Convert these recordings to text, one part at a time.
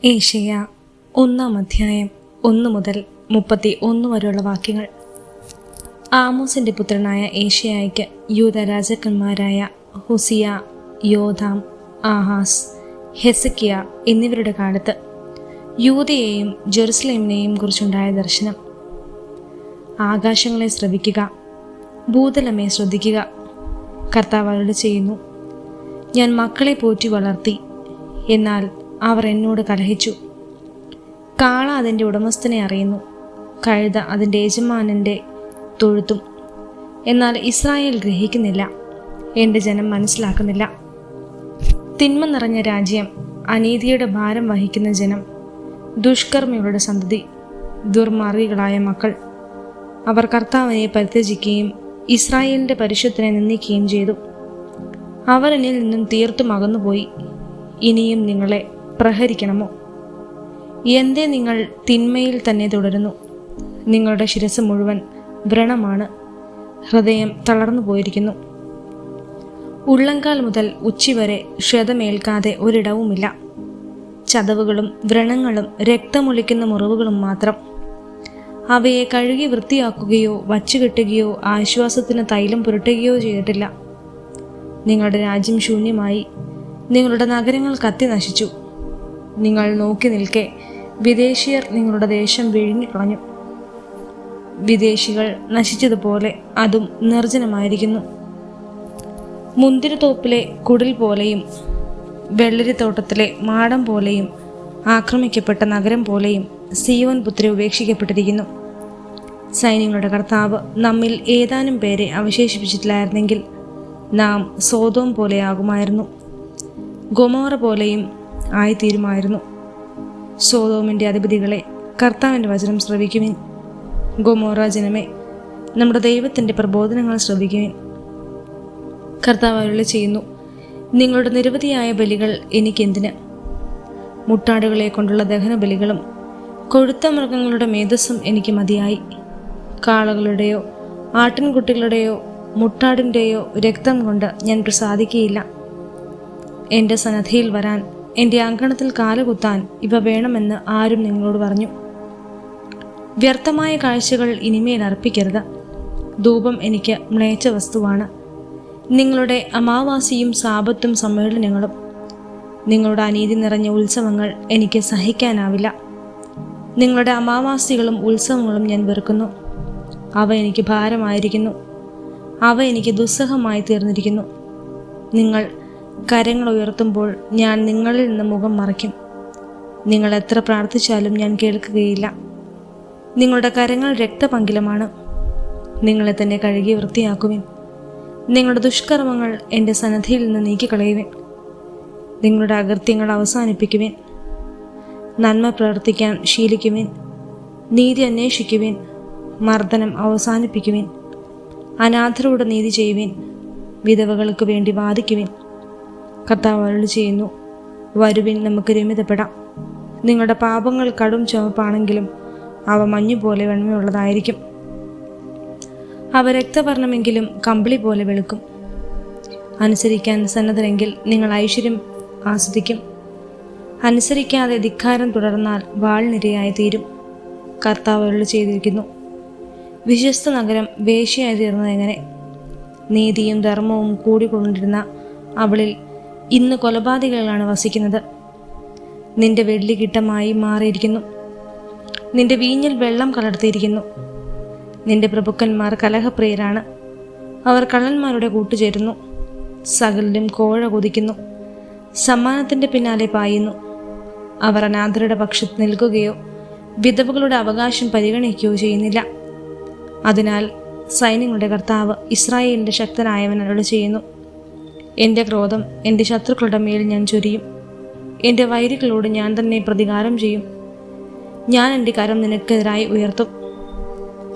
ഏശയ്യ 1-ാം അധ്യായം 1 മുതൽ 31 വരെയുള്ള വാക്യങ്ങൾ. ആമോസിൻ്റെ പുത്രനായ ഏശയ്യായ്ക്ക് യൂദ രാജാക്കന്മാരായ ഹുസിയ, യോഥാം, ആഹാസ്, ഹെസക്കിയ എന്നിവരുടെ കാലത്ത് യൂദയെയും ജെറുസലേമിനെയും കുറിച്ചുണ്ടായ ദർശനം. ആകാശങ്ങളെ ശ്രവിക്കുക, ഭൂതലമേ ശ്രദ്ധിക്കുക. കർത്താവ് അരുളി ചെയ്യുന്നു, ഞാൻ മക്കളെ പോറ്റി വളർത്തി, എന്നാൽ അവർ എന്നോട് കലഹിച്ചു. കാള അതിൻ്റെ ഉടമസ്ഥനെ അറിയുന്നു, കഴുത അതിൻ്റെ യജമാനൻ്റെ തൊഴുത്തും. എന്നാൽ ഇസ്രായേൽ ഗ്രഹിക്കുന്നില്ല, എൻ്റെ ജനം മനസ്സിലാക്കുന്നില്ല. തിന്മ നിറഞ്ഞ രാജ്യം, അനീതിയുടെ ഭാരം വഹിക്കുന്ന ജനം, ദുഷ്കർമ്മികളുടെ സന്തതി, ദുർമാർഗികളായ മക്കൾ. അവർ കർത്താവിനെ പരിത്യജിക്കുകയും ഇസ്രായേലിൻ്റെ പരിശുദ്ധനെ നിന്ദിക്കുകയും ചെയ്തു. അവർ എന്നിൽ നിന്നും തീർത്തും അകന്നുപോയി. ഇനിയും നിങ്ങളെ പ്രഹരിക്കണമോ? എന്തേ നിങ്ങൾ തിന്മയിൽ തന്നെ തുടരുന്നു? നിങ്ങളുടെ ശിരസ് മുഴുവൻ വ്രണമാണ്, ഹൃദയം തളർന്നു പോയിരിക്കുന്നു. ഉള്ളങ്കാൽ മുതൽ ഉച്ചി വരെ ക്ഷതമേൽക്കാതെ ഒരിടവുമില്ല. ചതവുകളും വ്രണങ്ങളും രക്തമൊലിക്കുന്ന മുറിവുകളും മാത്രം. അവയെ കഴുകി വൃത്തിയാക്കുകയോ വച്ചുകെട്ടുകയോ ആശ്വാസത്തിന് തൈലം പുരട്ടുകയോ ചെയ്തിട്ടില്ല. നിങ്ങളുടെ രാജ്യം ശൂന്യമായി, നിങ്ങളുടെ നഗരങ്ങൾ കത്തി നശിച്ചു. നിങ്ങൾ നോക്കി നിൽക്കെ വിദേശീയർ നിങ്ങളുടെ ദേശം വിഴുങ്ങിക്കളഞ്ഞു. വിദേശികൾ നശിച്ചതുപോലെ അതും നിർജ്ജനമായിരിക്കുന്നു. മുന്തിരിത്തോപ്പിലെ കുടിൽ പോലെയും വെള്ളരിത്തോട്ടത്തിലെ മാടം പോലെയും ആക്രമിക്കപ്പെട്ട നഗരം പോലെയും സീയോൻ പുത്രി ഉപേക്ഷിക്കപ്പെട്ടിരിക്കുന്നു. സൈന്യങ്ങളുടെ കർത്താവ് നമ്മിൽ ഏതാനും പേരെ അവശേഷിപ്പിച്ചിട്ടില്ലായിരുന്നെങ്കിൽ നാം സോദോം പോലെയാകുമായിരുന്നു, ഗൊമോറ പോലെയും ആയിത്തീരുമായിരുന്നു. സോദോമിൻ്റെ അധിപതികളെ, കർത്താവിൻ്റെ വചനം ശ്രവിക്കുവിൻ. ഗൊമോറ ജനമേ, നമ്മുടെ ദൈവത്തിൻ്റെ പ്രബോധനങ്ങൾ ശ്രവിക്കുവിൻ. കർത്താവ് അരുളി ചെയ്യുന്നു, നിങ്ങളുടെ നിരവധിയായ ബലികൾ എനിക്കെന്തിന്? മുട്ടാടുകളെ കൊണ്ടുള്ള ദഹന ബലികളും കൊഴുത്ത മൃഗങ്ങളുടെ മേധസ്സും എനിക്ക് മതിയായി. കാളകളുടെയോ ആട്ടിൻകുട്ടികളുടെയോ മുട്ടാടിൻ്റെയോ രക്തം കൊണ്ട് ഞാൻ പ്രസാദിക്കുകയില്ല. എൻ്റെ സന്നദ്ധിയിൽ വരാൻ, എൻ്റെ അങ്കണത്തിൽ കാലുകുത്താൻ ഇവ വേണമെന്ന് ആരും നിങ്ങളോട് പറഞ്ഞു. വ്യർത്ഥമായ കാഴ്ചകൾ ഇനിമേൽ അർപ്പിക്കരുത്. ധൂപം എനിക്ക് മ്ലേച്ഛ വസ്തുവാണ്. നിങ്ങളുടെ അമാവാസിയും സാപത്തും സമ്മേളനങ്ങളും നിങ്ങളുടെ അനീതി നിറഞ്ഞ ഉത്സവങ്ങൾ എനിക്ക് സഹിക്കാനാവില്ല. നിങ്ങളുടെ അമാവാസികളും ഉത്സവങ്ങളും ഞാൻ വെറുക്കുന്നു. അവ എനിക്ക് ഭാരമായിരിക്കുന്നു, അവ എനിക്ക് ദുസ്സഹമായി തീർന്നിരിക്കുന്നു. നിങ്ങൾ കരങ്ങൾ ഉയർത്തുമ്പോൾ ഞാൻ നിങ്ങളിൽ നിന്ന് മുഖം മറയ്ക്കും. നിങ്ങൾ എത്ര പ്രാർത്ഥിച്ചാലും ഞാൻ കേൾക്കുകയില്ല. നിങ്ങളുടെ കരങ്ങൾ രക്തപങ്കിലമാണ്. നിങ്ങളെ തന്നെ കഴുകി വൃത്തിയാക്കുവിൻ. നിങ്ങളുടെ ദുഷ്കർമ്മങ്ങൾ എൻ്റെ സന്നദ്ധിയിൽ നിന്ന് നീക്കിക്കളയുവിൻ. നിങ്ങളുടെ അകൃത്യങ്ങൾ അവസാനിപ്പിക്കുവിൻ. നന്മ പ്രവർത്തിക്കാൻ ശീലിക്കുവിൻ. നീതി അന്വേഷിക്കുവിൻ. മർദ്ദനം അവസാനിപ്പിക്കുവിൻ. അനാഥരോട് നീതി ചെയ്യുവിൻ. വിധവകൾക്ക് വേണ്ടി വാദിക്കുവിൻ. കർത്താവ് അരുളി ചെയ്യുന്നു, വരുവിൻ, നമുക്ക് രമിതപ്പെടാം. നിങ്ങളുടെ പാപങ്ങൾ കടും ചുവപ്പാണെങ്കിലും അവ മഞ്ഞുപോലെ വെണ്മയുള്ളതായിരിക്കും. അവ രക്തവർണ്ണമെങ്കിലും കമ്പിളി പോലെ വെളുക്കും. അനുസരിക്കാൻ സന്നദ്ധരെങ്കിൽ നിങ്ങൾ ഐശ്വര്യം ആസ്വദിക്കും. അനുസരിക്കാതെ ധിക്കാരം തുടർന്നാൽ വാൾനിരയായി തീരും. കർത്താവ് അരുളി ചെയ്തിരിക്കുന്നു, വിശ്വസ്ത നഗരം വേശ്യയായി തീർന്നത് എങ്ങനെ? നീതിയും ധർമ്മവും കൂടിക്കൊണ്ടിരുന്ന അവളിൽ ഇന്ന് കൊലപാതകളാണ് വസിക്കുന്നത്. നിന്റെ വെള്ളി കിട്ടമായി മാറിയിരിക്കുന്നു. നിന്റെ വീഞ്ഞിൽ വെള്ളം കലർത്തിയിരിക്കുന്നു. നിന്റെ പ്രഭുക്കന്മാർ കലഹപ്രിയരാണ്. അവർ കള്ളന്മാരുടെ കൂട്ടുചേരുന്നു. സകലിലും കോഴ കൊതിക്കുന്നു. സമ്മാനത്തിൻ്റെ പിന്നാലെ പായുന്നു. അവർ അനാഥരുടെ പക്ഷത്ത് നിൽക്കുകയോ വിധവകളുടെ അവകാശം പരിഗണിക്കുകയോ ചെയ്യുന്നില്ല. അതിനാൽ സൈന്യങ്ങളുടെ കർത്താവ്, ഇസ്രായേലിൻ്റെ ശക്തനായവൻ അരുളി ചെയ്യുന്നു, എൻ്റെ ക്രോധം എൻ്റെ ശത്രുക്കളുടെ മേൽ ഞാൻ ചൊരിയും. എൻ്റെ വൈരികളോട് ഞാൻ തന്നെ പ്രതികാരം ചെയ്യും. ഞാൻ എൻ്റെ കരം നിനക്കെതിരായി ഉയർത്തും.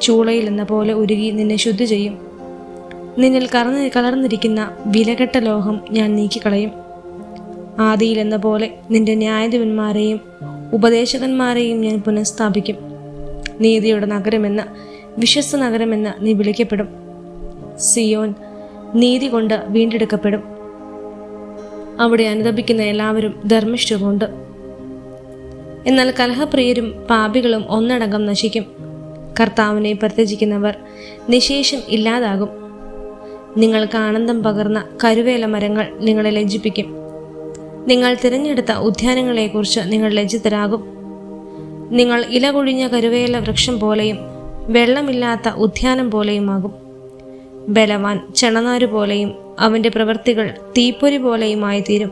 ചൂളയിൽ എന്ന പോലെ ഉരുകി നിന്നെ ശുദ്ധി ചെയ്യും. നിന്നിൽ കലർന്നിരിക്കുന്ന വിലകെട്ട ലോഹം ഞാൻ നീക്കിക്കളയും. ആദിയിൽ എന്ന പോലെ നിന്റെ ന്യായാധിപന്മാരെയും ഉപദേശകന്മാരെയും ഞാൻ പുനഃസ്ഥാപിക്കും. നീതിയുടെ നഗരമെന്ന്, വിശ്വസ്ത നഗരമെന്ന് നീ വിളിക്കപ്പെടും. സിയോൻ നീതി കൊണ്ട് വീണ്ടെടുക്കപ്പെടും. അവിടെ അനുതപിക്കുന്ന എല്ലാവരും ധർമ്മിഷ്ഠ കൊണ്ട്. എന്നാൽ കലഹപ്രിയരും പാപികളും ഒന്നടങ്കം നശിക്കും. കർത്താവിനെ പരിത്യജിക്കുന്നവർ നിശേഷം ഇല്ലാതാകും. നിങ്ങൾക്ക് ആനന്ദം പകർന്ന കരുവേല മരങ്ങൾ നിങ്ങളെ ലജ്ജിപ്പിക്കും. നിങ്ങൾ തിരഞ്ഞെടുത്ത ഉദ്യാനങ്ങളെക്കുറിച്ച് നിങ്ങൾ ലജ്ജിതരാകും. നിങ്ങൾ ഇലകൊഴിഞ്ഞ കരുവേല വൃക്ഷം പോലെയും വെള്ളമില്ലാത്ത ഉദ്യാനം പോലെയുമാകും. ബലവാൻ ചെണനാരു പോലെയും അവൻ്റെ പ്രവൃത്തികൾ തീപ്പൊരി പോലെയുമായി തീരും.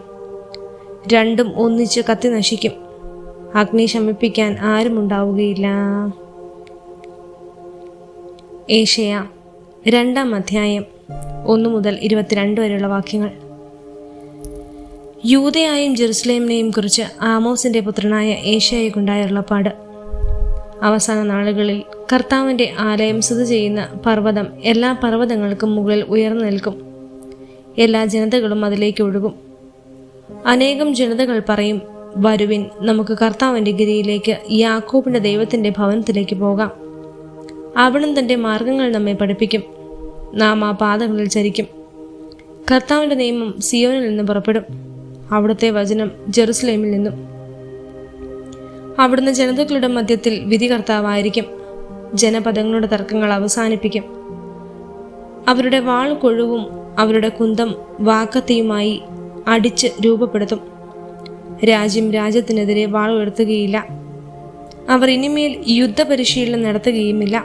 രണ്ടും ഒന്നിച്ച് കത്തി നശിക്കും. അഗ്നി ശമിപ്പിക്കാൻ ആരുമുണ്ടാവുകയില്ല. ഏശയ്യാ 2-ാം അധ്യായം 1 മുതൽ 22 വരെയുള്ള വാക്യങ്ങൾ. യൂദയായും ജെറുസലേമിനെയും കുറിച്ച് ആമോസിന്റെ പുത്രനായ ഏശയ്യായ്ക്കുണ്ടായ അരുളപ്പാട്. അവസാന നാളുകളിൽ കർത്താവിൻ്റെ ആലയം സ്ഥിതി ചെയ്യുന്ന പർവ്വതം എല്ലാ പർവ്വതങ്ങൾക്കും മുകളിൽ ഉയർന്നു നിൽക്കും. എല്ലാ ജനതകളും അതിലേക്ക് ഒഴുകും. അനേകം ജനതകൾ പറയും, വരുവിൻ, നമുക്ക് കർത്താവിൻ്റെ ഗിരിയിലേക്ക്, യാക്കോബിന്റെ ദൈവത്തിന്റെ ഭവനത്തിലേക്ക് പോകാം. അവിടുന്ന് തൻ്റെ മാർഗങ്ങൾ നമ്മെ പഠിപ്പിക്കും. നാം ആ പാതകളിൽ ചരിക്കും. കർത്താവിൻ്റെ നിയമം സിയോനിൽ നിന്ന് പുറപ്പെടും, അവിടുത്തെ വചനം ജെറുസലേമിൽ നിന്നും. അവിടുന്ന് ജനതകളുടെ മധ്യത്തിൽ വിധികർത്താവായിരിക്കും. ജനപദങ്ങളുടെ തർക്കങ്ങൾ അവസാനിപ്പിക്കും. അവരുടെ വാൾ കൊഴുവും അവരുടെ കുന്തം വാക്കത്തിയുമായി അടിച്ച് രൂപപ്പെടുത്തും. രാജ്യം രാജ്യത്തിനെതിരെ വാൾ ഉയർത്തുകയില്ല. അവർ ഇനിമേൽ യുദ്ധപരിശീലനം നടത്തുകയുമില്ല.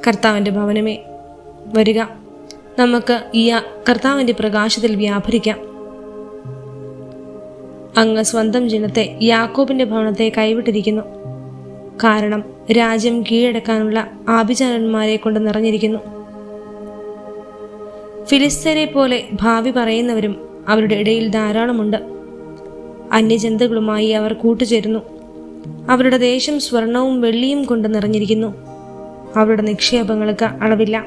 കർത്താവിൻ്റെ ഭവനമേ, വരിക, നമുക്ക് ഈ കർത്താവിൻ്റെ പ്രകാശത്തിൽ വ്യാപരിക്കാം. അങ്ങ് സ്വന്തം ജനത്തെ, യാക്കോബിന്റെ ഭവനത്തെ കൈവിട്ടിരിക്കുന്നു. കാരണം രാജ്യം കീഴടക്കാനുള്ള ആഭിചാരന്മാരെ കൊണ്ട് നിറഞ്ഞിരിക്കുന്നു. ഫിലിസ്തീനെ പോലെ ഭാവി പറയുന്നവരും അവരുടെ ഇടയിൽ ധാരാളമുണ്ട്. അന്യജനതകളുമായി അവർ കൂട്ടുചേരുന്നു. അവരുടെ ദേശം സ്വർണവും വെള്ളിയും കൊണ്ട് നിറഞ്ഞിരിക്കുന്നു. അവരുടെ നിക്ഷേപങ്ങൾക്ക് അളവില്ല.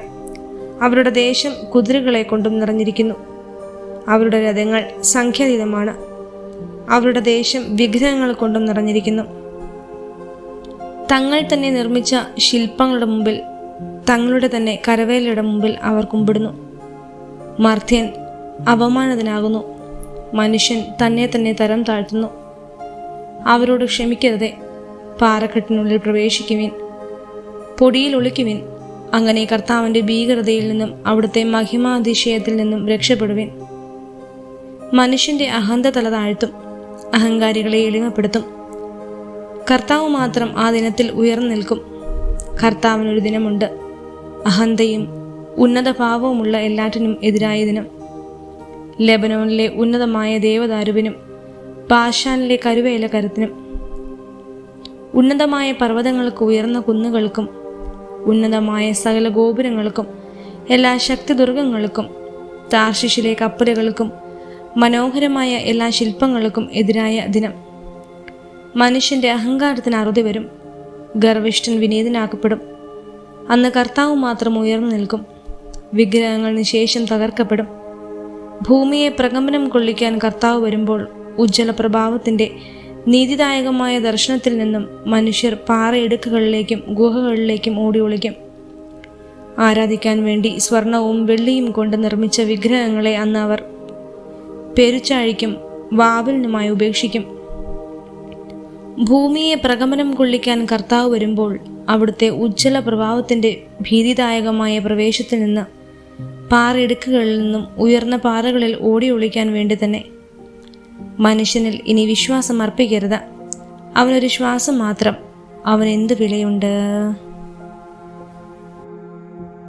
അവരുടെ ദേശം കുതിരകളെ കൊണ്ടും നിറഞ്ഞിരിക്കുന്നു. അവരുടെ രഥങ്ങൾ സംഖ്യാതീതമാണ്. അവരുടെ ദേശം വിഗ്രഹങ്ങൾ കൊണ്ടും നിറഞ്ഞിരിക്കുന്നു. തങ്ങൾ തന്നെ നിർമ്മിച്ച ശില്പങ്ങളുടെ മുമ്പിൽ, തങ്ങളുടെ തന്നെ കരവേലയുടെ മുമ്പിൽ അവർ കുമ്പിടുന്നു. മർത്യൻ അപമാനിതനാകുന്നു. മനുഷ്യൻ തന്നെ തന്നെ തരം താഴ്ത്തുന്നു. അവരോട് ക്ഷമിക്കരുതേ. പാറക്കെട്ടിനുള്ളിൽ പ്രവേശിക്കുവിൻ, പൊടിയിൽ ഒളിക്കുവിൻ. അങ്ങനെ കർത്താവിൻ്റെ ഭീകരതയിൽ നിന്നും അവിടുത്തെ മഹിമാതിശയത്തിൽ നിന്നും രക്ഷപ്പെടുവിൻ. മനുഷ്യന്റെ അഹന്ത തല താഴ്ത്തും, അഹങ്കാരികളെ എളിമപ്പെടുത്തും. കർത്താവ് മാത്രം ആ ദിനത്തിൽ ഉയർന്നു നിൽക്കും. കർത്താവിനൊരു ദിനമുണ്ട്, അഹന്തയും ഉന്നത ഭാവവുമുള്ള എല്ലാറ്റിനും എതിരായ ദിനം. ലെബനോനിലെ ഉന്നതമായ ദേവദാരുവിനും ബാശാനിലെ കരുവേല കരത്തിനും, ഉന്നതമായ പർവ്വതങ്ങൾക്ക്, ഉയർന്ന കുന്നുകൾക്കും, ഉന്നതമായ സകല ഗോപുരങ്ങൾക്കും, എല്ലാ ശക്തിദുർഗങ്ങൾക്കും, താർശിഷിലെ കപ്പലുകൾക്കും, മനോഹരമായ എല്ലാ ശില്പങ്ങൾക്കും എതിരായ ദിനം. മനുഷ്യന്റെ അഹങ്കാരത്തിന് അറുതി വരും. ഗർവിഷ്ഠൻ വിനീതനാക്കപ്പെടും. അന്ന് കർത്താവ് മാത്രം ഉയർന്നു നിൽക്കും. വിഗ്രഹങ്ങൾ നിശേഷം തകർക്കപ്പെടും. ഭൂമിയെ പ്രകമ്പനം കൊള്ളിക്കാൻ കർത്താവ് വരുമ്പോൾ ഉജ്ജ്വല പ്രഭാവത്തിന്റെ നീതിദായകമായ ദർശനത്തിൽ നിന്നും മനുഷ്യർ പാറയിടുക്കുകളിലേക്കും ഗുഹകളിലേക്കും ഓടി ഒളിക്കും. ആരാധിക്കാൻ വേണ്ടി സ്വർണവും വെള്ളിയും കൊണ്ട് നിർമ്മിച്ച വിഗ്രഹങ്ങളെ അന്ന് അവർ പെരുച്ചാഴിക്കും വാവലിനുമായി ഉപേക്ഷിക്കും. ഭൂമിയെ പ്രകമ്പനം കൊള്ളിക്കാൻ കർത്താവ് വരുമ്പോൾ അവിടുത്തെ ഉജ്ജ്വല പ്രഭാവത്തിന്റെ ഭീതിദായകമായ പ്രവേശത്തിൽ നിന്ന്, പാറയിടുക്കുകളിൽ നിന്നും ഉയർന്ന പാറകളിൽ ഓടി ഒളിക്കാൻ വേണ്ടി തന്നെ. മനുഷ്യനിൽ ഇനി വിശ്വാസം അർപ്പിക്കരുത്. അവനൊരു ശ്വാസം മാത്രം. അവനെന്ത് വിലയുണ്ട്?